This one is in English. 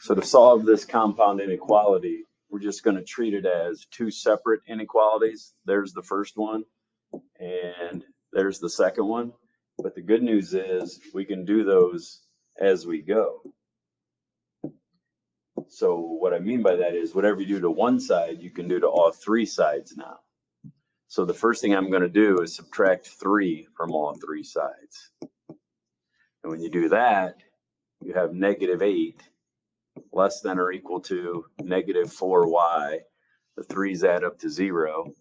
So to solve this compound inequality, we're just going to treat it as two separate inequalities. There's the first one, and there's the second one. But the good news is we can do those as we go. So what I mean by that is whatever you do to one side, you can do to all three sides now. So the first thing I'm going to do is subtract 3 from all three sides. And when you do that, you have -8 less than or equal to -4y. The 3's add up to 0.